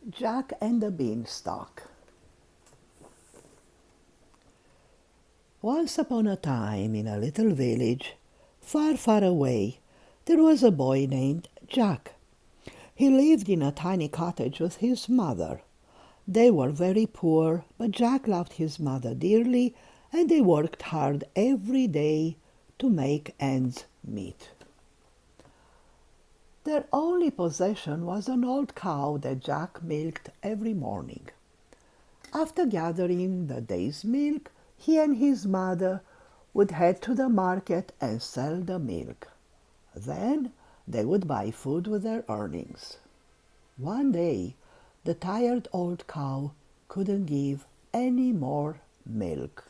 Jack and the Beanstalk. Once upon a time, in a little village, far, far away, there was a boy named Jack. He lived in a tiny cottage with his mother. They were very poor, but Jack loved his mother dearly, and they worked hard every day to make ends meet. Their only possession was an old cow that Jack milked every morning. After gathering the day's milk, he and his mother would head to the market and sell the milk. Then they would buy food with their earnings. One day, the tired old cow couldn't give any more milk.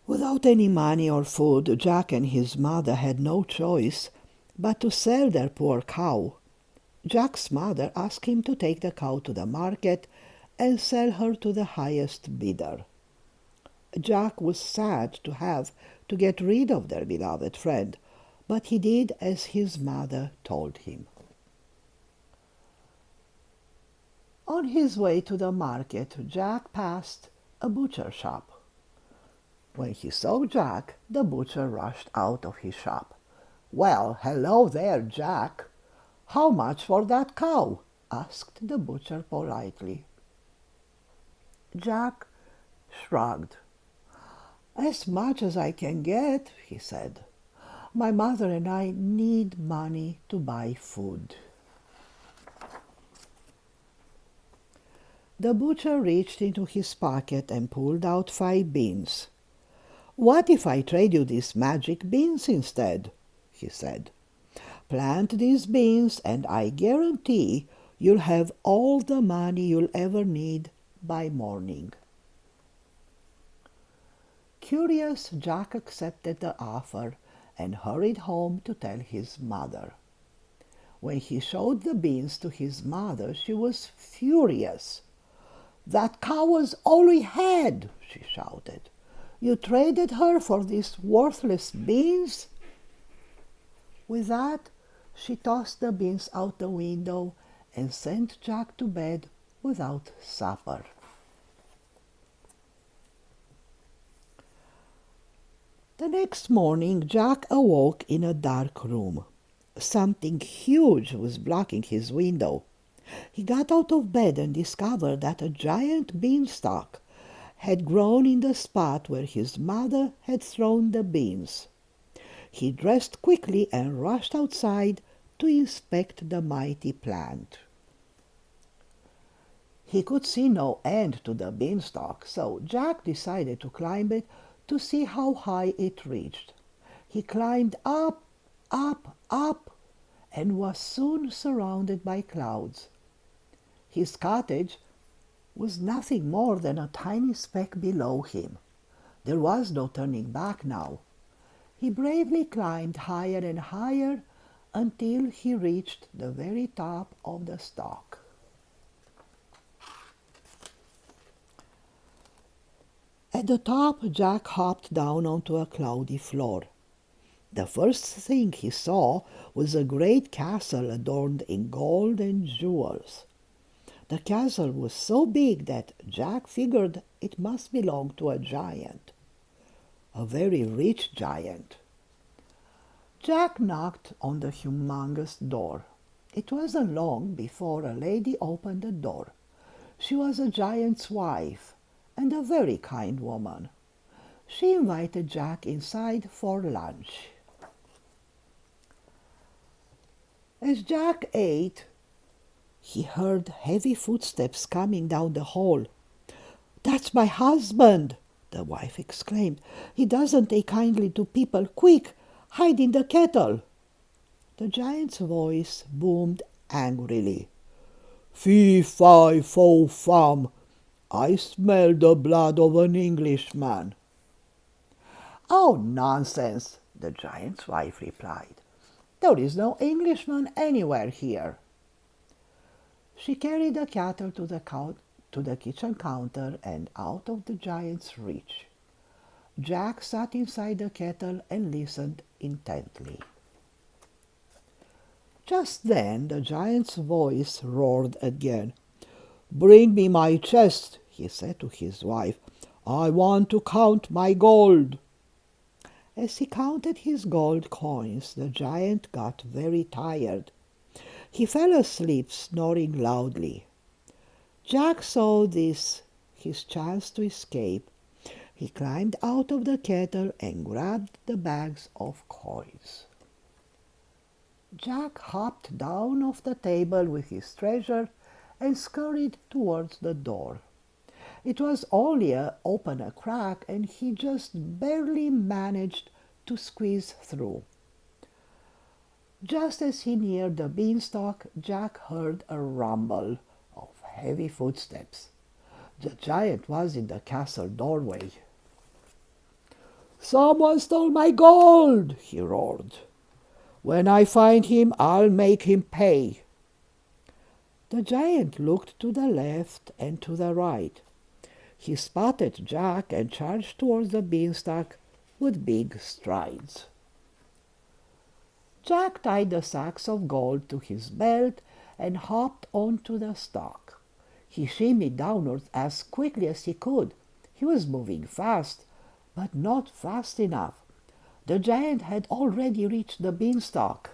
Without any money or food, Jack and his mother had no choice but to sell their poor cow. Jack's mother asked him to take the cow to the market and sell her to the highest bidder. Jack was sad to have to get rid of their beloved friend, but he did as his mother told him. On his way to the market, Jack passed a butcher shop. When he saw Jack, the butcher rushed out of his shop. "Well, hello there, Jack. How much for that cow?" asked the butcher politely. Jack shrugged. "As much as I can get," he said. "My mother and I need money to buy food." The butcher reached into his pocket and pulled out 5 beans. "What if I trade you these magic beans instead?" he said. "Plant these beans and I guarantee you'll have all the money you'll ever need by morning." Curious, Jack accepted the offer and hurried home to tell his mother. When he showed the beans to his mother, she was furious. "That cow was all we had," she shouted. "You traded her for these worthless beans?" With that, she tossed the beans out the window and sent Jack to bed without supper. The next morning, Jack awoke in a dark room. Something huge was blocking his window. He got out of bed and discovered that a giant beanstalk had grown in the spot where his mother had thrown the beans. He dressed quickly and rushed outside to inspect the mighty plant. He could see no end to the beanstalk, so Jack decided to climb it to see how high it reached. He climbed up, up, up, and was soon surrounded by clouds. His cottage was nothing more than a tiny speck below him. There was no turning back now. He bravely climbed higher and higher until he reached the very top of the stalk. At the top, Jack hopped down onto a cloudy floor. The first thing he saw was a great castle adorned in gold and jewels. The castle was so big that Jack figured it must belong to a giant, a very rich giant. Jack knocked on the humongous door. It wasn't long before a lady opened the door. She was a giant's wife and a very kind woman. She invited Jack inside for lunch. As Jack ate, he heard heavy footsteps coming down the hall. "That's my husband!" the wife exclaimed. "He doesn't take kindly to people. Quick, hide in the kettle!" The giant's voice boomed angrily. "Fee, fi, fo, fum! I smell the blood of an Englishman." "Oh, nonsense!" the giant's wife replied. "There is no Englishman anywhere here." She carried the kettle to the kitchen counter and out of the giant's reach. Jack sat inside the kettle and listened intently. Just then the giant's voice roared again. "Bring me my chest," he said to his wife. "I want to count my gold." As he counted his gold coins, the giant got very tired. He fell asleep, snoring loudly. Jack saw this his chance to escape. He climbed out of the kettle and grabbed the bags of coins. Jack hopped down off the table with his treasure and scurried towards the door. It was only open a crack, and he just barely managed to squeeze through. Just as he neared the beanstalk, Jack heard a rumble of heavy footsteps. The giant was in the castle doorway. "Someone stole my gold!" he roared. "When I find him, I'll make him pay." The giant looked to the left and to the right. He spotted Jack and charged towards the beanstalk with big strides. Jack tied the sacks of gold to his belt and hopped onto the stalk. He shimmied downwards as quickly as he could. He was moving fast, but not fast enough. The giant had already reached the beanstalk.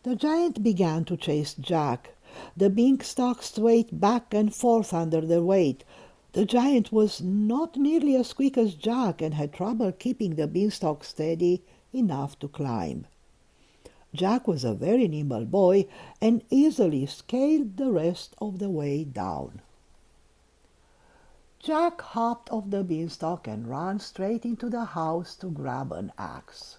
The giant began to chase Jack. The beanstalk swayed back and forth under their weight. The giant was not nearly as quick as Jack and had trouble keeping the beanstalk steady enough to climb. Jack was a very nimble boy and easily scaled the rest of the way down. Jack hopped off the beanstalk and ran straight into the house to grab an axe.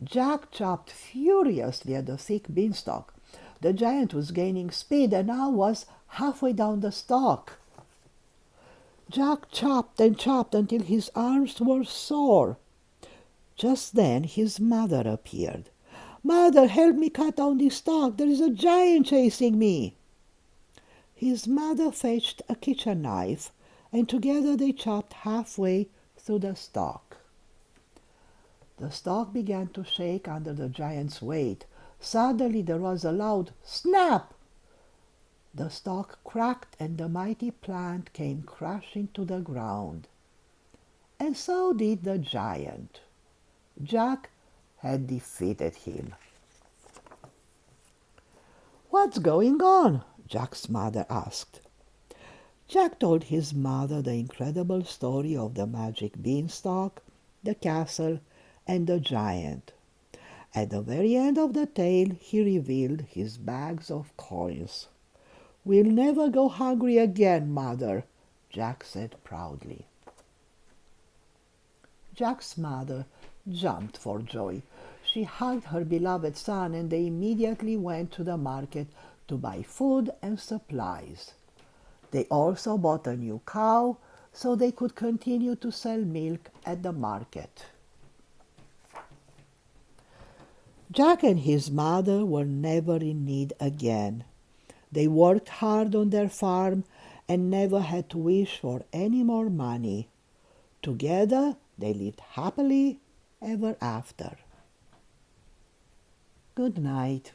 Jack chopped furiously at the thick beanstalk. The giant was gaining speed and now was halfway down the stalk. Jack chopped and chopped until his arms were sore. Just then his mother appeared. "Mother, help me cut down this stalk. There is a giant chasing me." His mother fetched a kitchen knife, and together they chopped halfway through the stalk. The stalk began to shake under the giant's weight. Suddenly there was a loud snap. The stalk cracked and the mighty plant came crashing to the ground. And so did the giant. Jack had defeated him. "What's going on?" Jack's mother asked. Jack told his mother the incredible story of the magic beanstalk, the castle, and the giant. At the very end of the tale, he revealed his bags of coins. "We'll never go hungry again, Mother," Jack said proudly. Jack's mother jumped for joy. She hugged her beloved son, and they immediately went to the market to buy food and supplies. They also bought a new cow so they could continue to sell milk at the market. Jack and his mother were never in need again. They worked hard on their farm and never had to wish for any more money. Together they lived happily ever after. Good night.